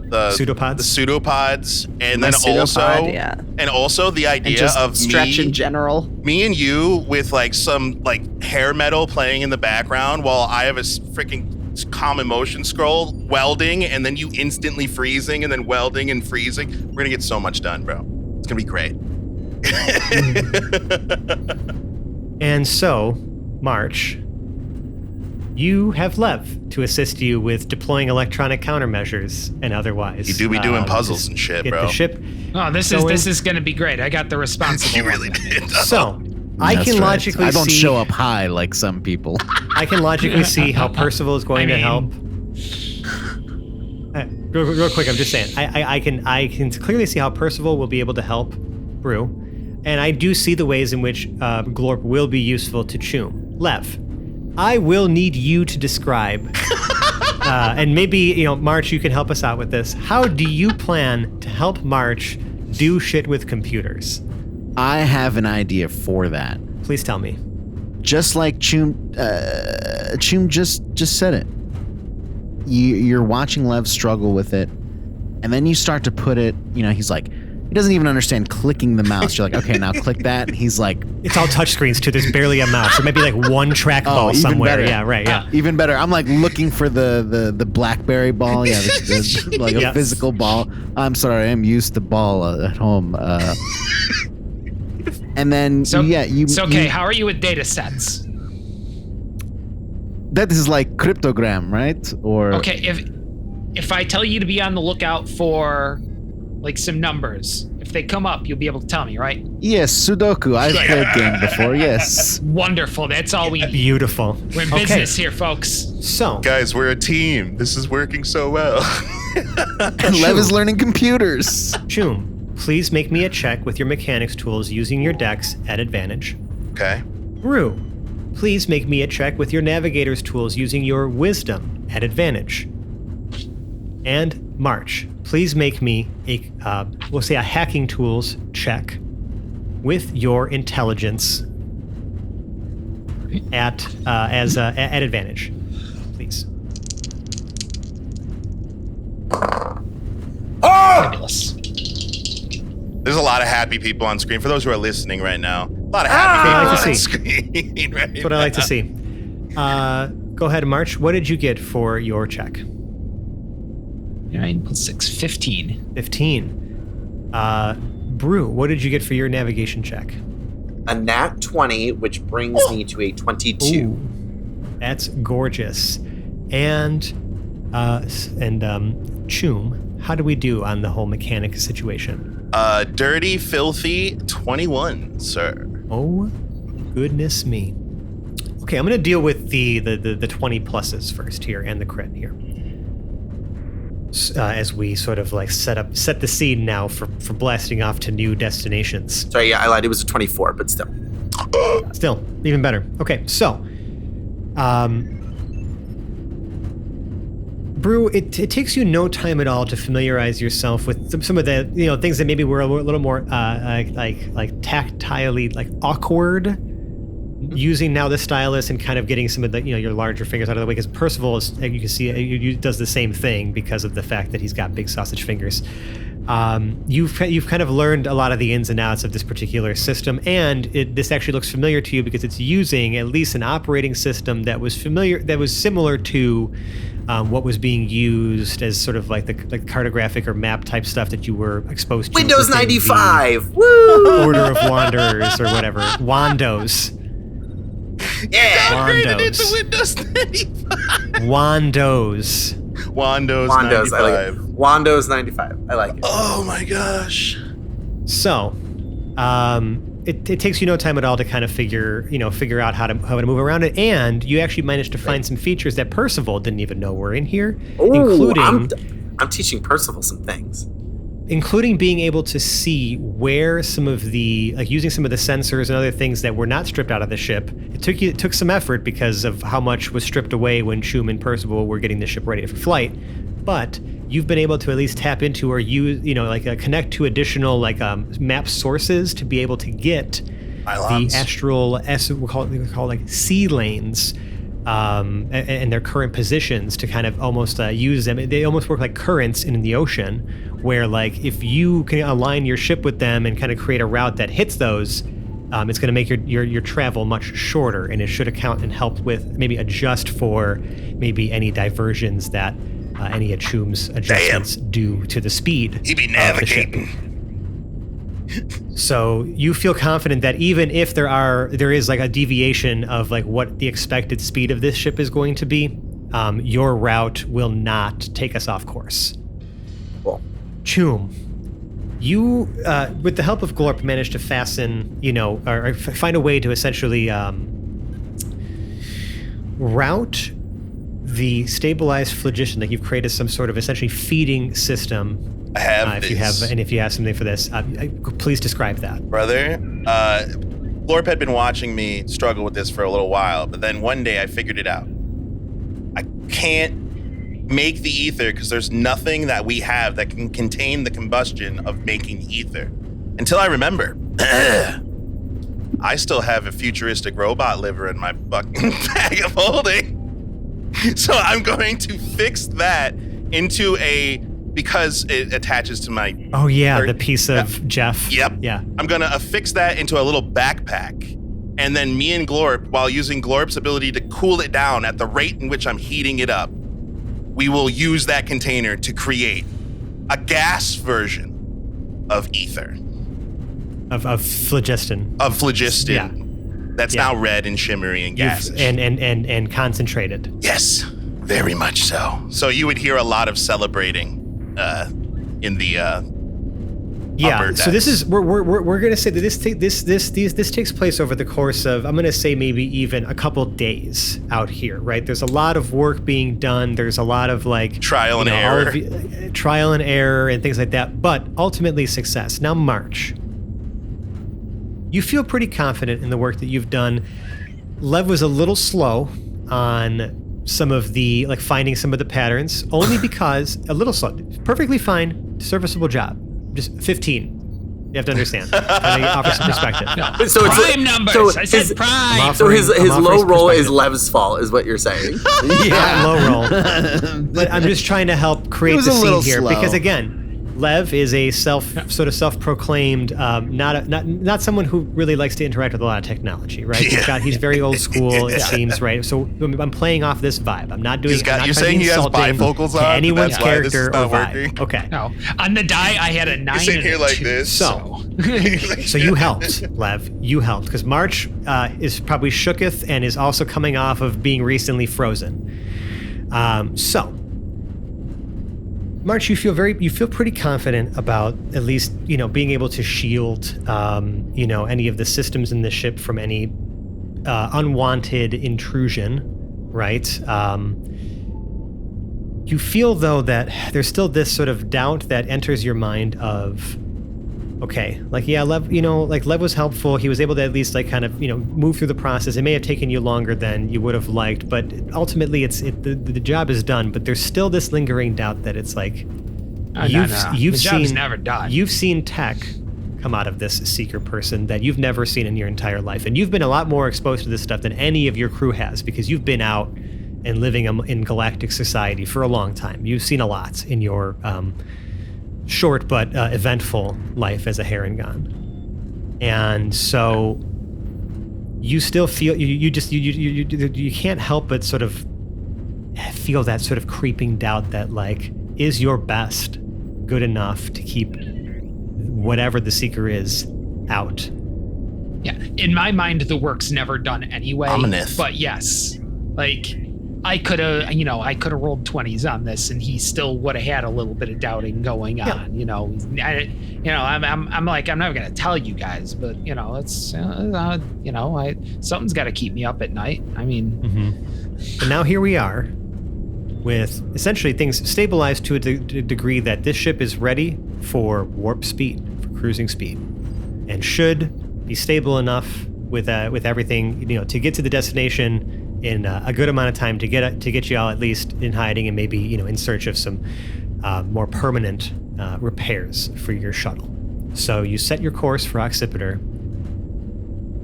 The Pseudopods? The pseudopods, and My then pseudopod, yeah. also the And idea just of stretch me in general. me and you with like some like hair metal playing in the background while I have a freaking calm emotion scroll welding, and then you instantly freezing and then welding and freezing. We're gonna get so much done, bro. It's gonna be great. And so, March, you have Lev to assist you with deploying electronic countermeasures and otherwise. You do be doing puzzles just and shit, get bro. the ship. Oh, this is going to be great. I got the responsible. You really one. did. So, I That's can right. logically I don't see. show up high like some people. I can logically see how Percival is going to help. Real quick, I'm just saying. I can clearly see how Percival will be able to help Brew, and I do see the ways in which Glorp will be useful to Choom. Lev, I will need you to describe, and maybe March, you can help us out with this. How do you plan to help March do shit with computers? I have an idea for that. Please tell me. Just like Choom just said it. You're watching Lev struggle with it, and then you start to put it. He's like, he doesn't even understand clicking the mouse. You're like, okay, now click that. And he's like, It's all touchscreens too. There's barely a mouse. There might be like one trackball even somewhere. better. Yeah, right. Yeah. even better. I'm like looking for the BlackBerry ball. Yeah, like Yeah. a physical ball. I'm sorry, I'm used to ball at home. And then So, you. okay, how are you with data sets? That is like cryptogram, right? Or Okay, if I tell you to be on the lookout for like some numbers, if they come up, you'll be able to tell me, right? Yes, Sudoku. I've played game before. Yes. Wonderful. That's all we need. Beautiful. We're in Okay, business here, folks. so Guys, we're a team. This is working so well. And Lev is learning computers. Choom, please make me a check with your mechanics tools using your dex at advantage. Okay. Brew, please make me a check with your navigator's tools using your wisdom at advantage. And March, please make me we'll say a hacking tools check with your intelligence at advantage, please. Fabulous. There's a lot of happy people on screen. For those who are listening right now, a lot of happy I like people to on see. screen right That's what I like to now. see. Go ahead, March. What did you get for your check? 9 plus 6, 15. 15. Brew, what did you get for your navigation check? A nat 20, which brings me to a 22. Ooh, that's gorgeous. And Choom, how do we do on the whole mechanic situation? Dirty, filthy 21, sir. Oh, goodness me. Okay, I'm gonna deal with the 20 pluses first here and the crit here. As we sort of like set the scene now for blasting off to new destinations. Sorry, yeah, I lied. It was a 24, but still. Still, even better. Okay, so, Brew, it takes you no time at all to familiarize yourself with some of the things that maybe were a little more like tactilely like awkward. Using now the stylus and kind of getting some of the your larger fingers out of the way, because Percival is, you can see, does the same thing because of the fact that he's got big sausage fingers. You've kind of learned a lot of the ins and outs of this particular system, and this actually looks familiar to you because it's using at least an operating system that was similar to what was being used as sort of like the cartographic or map type stuff that you were exposed to. Windows within 95. the Woo! Order of Wanderers or whatever. Wandos. Yeah. Downgraded it to Wandos. Windows 95. Wandos. Wandos Wandos. 95. I like it. Wandos 95. I like it. Oh my gosh. So, it takes you no time at all to kind of figure out how to move around it, and you actually managed to find some features that Percival didn't even know were in here, including I'm teaching Percival some things. Including being able to see where some of the, like using some of the sensors and other things that were not stripped out of the ship. It took some effort because of how much was stripped away when Chum and Percival were getting the ship ready for flight. But you've been able to at least tap into or use, connect to additional map sources to be able to get the astral we call like sea lanes. And their current positions to kind of almost use them. They almost work like currents in the ocean, where like if you can align your ship with them and kind of create a route that hits those, it's going to make your travel much shorter, and it should account and help with maybe adjust for maybe any diversions that any of Chum's adjustments do to the speed. He be navigating. So you feel confident that even if there is like a deviation of like what the expected speed of this ship is going to be, your route will not take us off course. Cool. Chum, you, with the help of Glorp, managed to fasten, or find a way to essentially route the stabilized phlogiston that you've created some sort of essentially feeding system. I have if this. if you have something for this, please describe that. Brother, Glorp had been watching me struggle with this for a little while, but then one day I figured it out. I can't make the ether because there's nothing that we have that can contain the combustion of making ether. Until I remember, I still have a futuristic robot liver in my fucking bag of holding. So I'm going to fix that into because it attaches to my... Oh, yeah, the piece of Jeff. Yep. Yeah. I'm going to affix that into a little backpack. And then me and Glorp, while using Glorp's ability to cool it down at the rate in which I'm heating it up, we will use that container to create a gas version of ether. Of phlogiston. Of phlogiston. Yeah. That's now red and shimmery and gaseous. And concentrated. Yes, very much so. So you would hear a lot of celebrating in the upper so this decks. is we're gonna say that this takes place over the course of, I'm gonna say, maybe even a couple days out here, right? There's a lot of work being done. There's a lot of like trial and error and things like that, but ultimately success. Now, March, you feel pretty confident in the work that you've done. Lev was a little slow on some of the, like, finding some of the patterns, only because a little slow. Perfectly fine, serviceable job. Just 15. You have to understand. Kind of offer some perspective. No. So it's Prime numbers. I said prime. So his I'm offering low roll is perspective. Lev's fault, is what you're saying. Yeah, low roll. But I'm just trying to help create was the a scene little here slow. because, again, Lev is a self-proclaimed, not someone who really likes to interact with a lot of technology, right? He's very old school, it seems, right? So I'm playing off this vibe. I'm not doing. You're saying he has bifocals to on? anyone's That's why this character is not or vibe. working? Okay. No, on the die I had a 9. You're sitting and here a like 2, this. So you helped, Lev. You helped because March is probably shooketh and is also coming off of being recently frozen. March, you feel pretty confident about at least being able to shield any of the systems in the ship from any unwanted intrusion, right? You feel though that there's still this sort of doubt that enters your mind of, okay, like, yeah, Lev, Lev was helpful. He was able to at least move through the process. It may have taken you longer than you would have liked, but ultimately the job is done. But there's still this lingering doubt that it's like, you've the job's seen never done. You've seen tech come out of this seeker person that you've never seen in your entire life. And you've been a lot more exposed to this stuff than any of your crew has because you've been out and living in galactic society for a long time. You've seen a lot in your short but eventful life as a Harengon. And so you still feel you can't help but sort of feel that sort of creeping doubt that like, is your best good enough to keep whatever the Seeker is out? Yeah, in my mind, the work's never done anyway. Ominous. But yes, like I could have rolled 20s on this, and he still would have had a little bit of doubting going on. I'm like, I'm never gonna tell you guys, but it's something's got to keep me up at night. I mean, But now here we are, with essentially things stabilized to a degree that this ship is ready for warp speed, for cruising speed, and should be stable enough with everything, to get to the destination in a good amount of time to get you all at least in hiding and maybe in search of some more permanent repairs for your shuttle. So you set your course for Occipitor,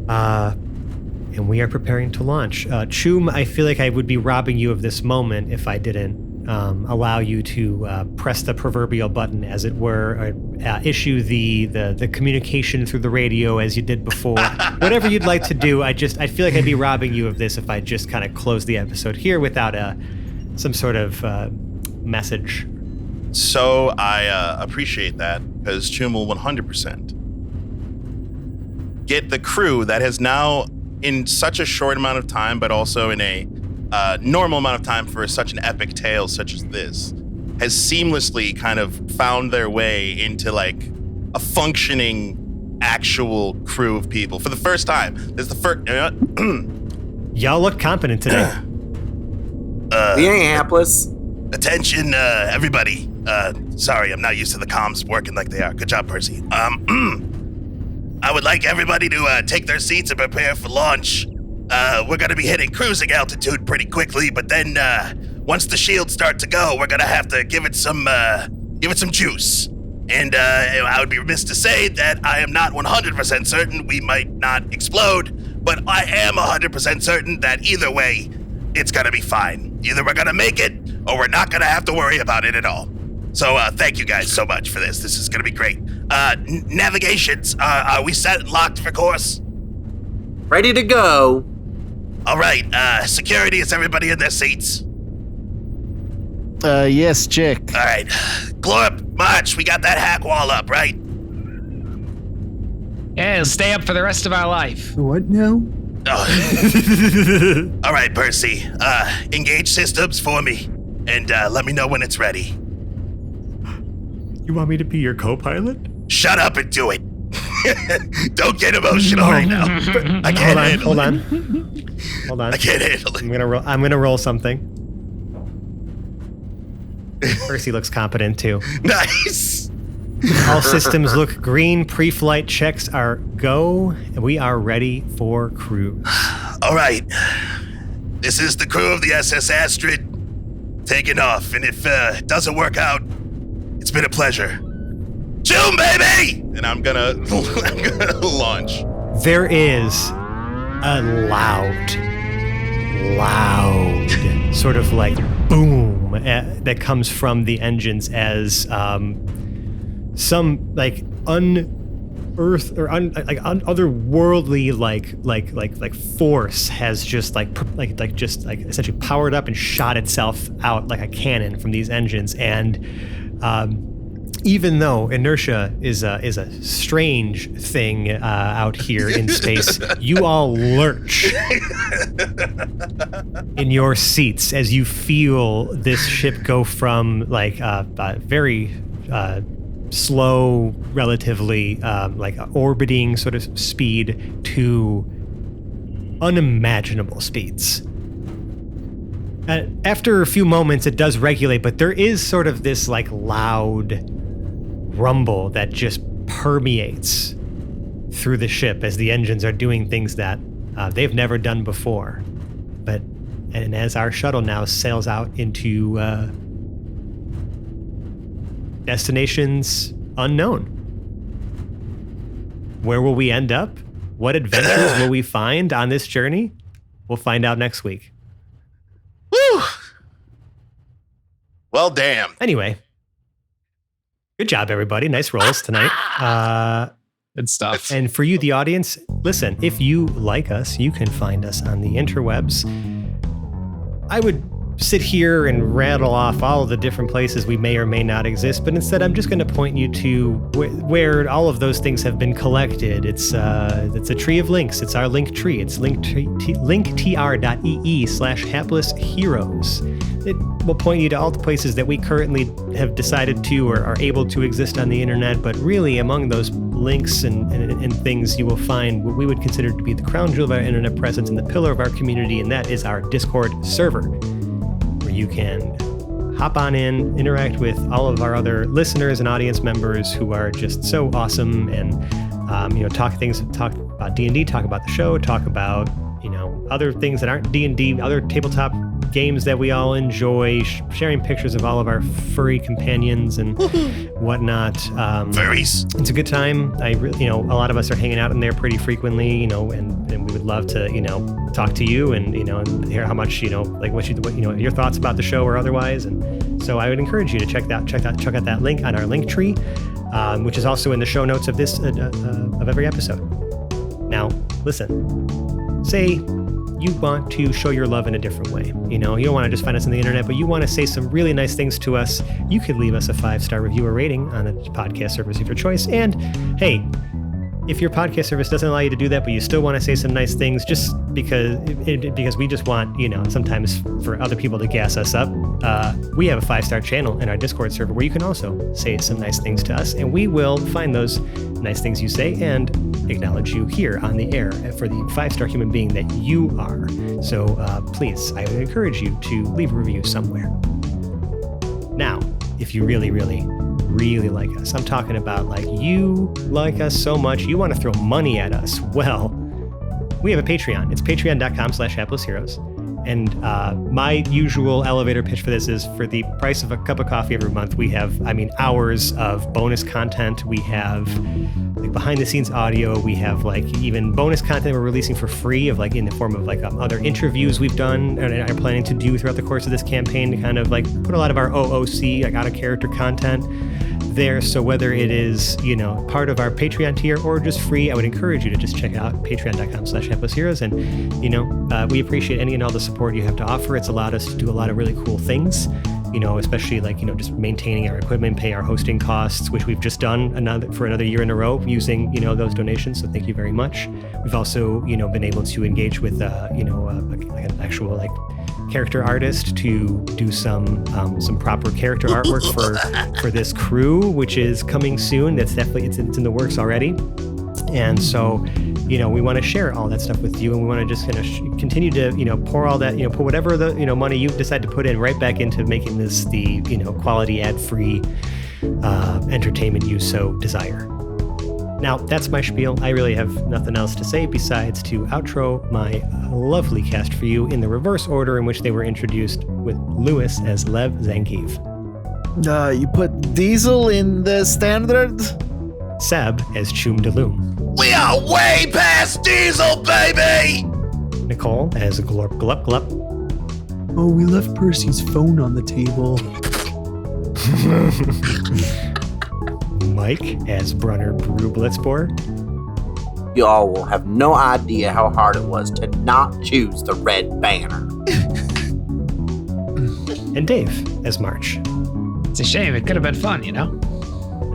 and we are preparing to launch. Choom, I feel like I would be robbing you of this moment if I didn't allow you to press the proverbial button, as it were, issue the communication through the radio as you did before. Whatever you'd like to do, I feel like I'd be robbing you of this if I just kind of closed the episode here without some sort of message. So I appreciate that, because Choom will 100% get the crew that has now, in such a short amount of time, but also in a normal amount of time for such an epic tale such as this, has seamlessly kind of found their way into like a functioning actual crew of people for the first time. This is the first. Y'all look competent today. We ain't hapless. Attention, everybody. Sorry, I'm not used to the comms working like they are. Good job, Percy. I would like everybody to take their seats and prepare for launch. We're going to be hitting cruising altitude pretty quickly, but then once the shields start to go, we're going to have to give it some juice. And I would be remiss to say that I am not 100% certain we might not explode, but I am 100% certain that either way, it's going to be fine. Either we're going to make it, or we're not going to have to worry about it at all. So thank you guys so much for this. This is going to be great. Navigations, are we set and locked for course? Ready to go. All right, security, is everybody in their seats? Yes, check. All right, Glorp, March, we got that hack wall up, right? yeah, it'll stay up for the rest of our life. What now? Oh. All right, Percy, engage systems for me, and let me know when it's ready. You want me to be your co-pilot? Shut up and do it. Don't get emotional right now. I can't handle Hold it. on. I can't handle it. I'm gonna roll something. Percy looks competent too. Nice. All systems look green. Pre-flight checks are go, and we are ready for cruise. All right. This is the crew of the SS Astrid taking off, and if it doesn't work out, it's been a pleasure. Choom, baby! And I'm gonna launch. There is a loud sort of like boom that comes from the engines as some like unearth or otherworldly like force has just like essentially powered up and shot itself out like a cannon from these engines. And even though inertia is a strange thing out here in space, you all lurch in your seats as you feel this ship go from like very slow, relatively like orbiting sort of speed to unimaginable speeds. After a few moments, it does regulate, but there is sort of this like loud rumble that just permeates through the ship as the engines are doing things that they've never done before. And as our shuttle now sails out into destinations unknown, where will we end up? What adventures will we find on this journey? We'll find out next week. Woo! Well, damn. Anyway, Good job, everybody. Nice rolls tonight. Good stuff. And for you, the audience, listen, if you like us, you can find us on the interwebs. I would sit here and rattle off all of the different places we may or may not exist, but instead I'm just going to point you to where all of those things have been collected. It's a tree of links. It's our link tree. It's linktr.ee/hapless-heroes. It will point you to all the places that we currently have decided to or are able to exist on the internet, but really among those links and things you will find what we would consider to be the crown jewel of our internet presence and the pillar of our community, and that is our Discord server, where you can hop on in, interact with all of our other listeners and audience members who are just so awesome, and talk about D&D, talk about the show, talk about other things that aren't D&D, other tabletop games that we all enjoy, sharing pictures of all of our furry companions and whatnot. Furries. It's a good time. A lot of us are hanging out in there pretty frequently, and we would love to, talk to you and hear how much, what your thoughts about the show or otherwise. And so I would encourage you to check out that link on our link tree, which is also in the show notes of this, of every episode. Now, listen, say you want to show your love in a different way. You don't want to just find us on the internet, but you want to say some really nice things to us. You could leave us a 5-star review or rating on a podcast service of your choice. And hey, if your podcast service doesn't allow you to do that, but you still want to say some nice things, just because we just want, sometimes for other people to gas us up, we have a 5-star channel in our Discord server where you can also say some nice things to us, and we will find those nice things you say and acknowledge you here on the air for the 5-star human being that you are. So please, I would encourage you to leave a review somewhere. Now, if you really, really, really like us, I'm talking about you like us so much, you want to throw money at us. Well, we have a Patreon. It's patreon.com/haplessheroes. And my usual elevator pitch for this is, for the price of a cup of coffee every month, we have, hours of bonus content. We have behind the scenes audio. We have even bonus content we're releasing for free of in the form of other interviews we've done and are planning to do throughout the course of this campaign to kind of put a lot of our OOC, out of character content there. So whether it is, part of our Patreon tier or just free, I would encourage you to just check out patreon.com/haplessheroes. And, we appreciate any and all the support you have to offer. It's allowed us to do a lot of really cool things, especially just maintaining our equipment, pay our hosting costs, which we've just done for another year in a row using, those donations. So thank you very much. We've also, been able to engage with, an actual character artist to do some proper character artwork for this crew, which is coming soon. That's definitely, it's in the works already. And so, we want to share all that stuff with you, and we want to just kind of continue to, pour all that, put whatever the, money you decide to put in right back into making this the, quality ad-free entertainment you so desire. Now, that's my spiel. I really have nothing else to say besides to outro my lovely cast for you in the reverse order in which they were introduced, with Lewis as Lev Zangief. You put Diesel in the standard? Seb as Choom Daloom. We are way past Diesel, baby! Nicole as Glorp Glup Glup. Oh, we left Percy's phone on the table. Mike as Brunner Brew Blitzbor. Y'all will have no idea how hard it was to not choose the red banner. And Dave as March. It's a shame. It could have been fun, And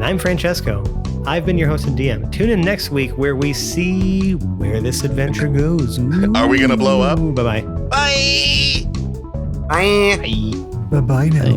I'm Francesco. I've been your host and DM. Tune in next week where we see where this adventure goes. Ooh. Are we gonna blow up? Bye-bye. Bye! Bye. Bye. Bye-bye now.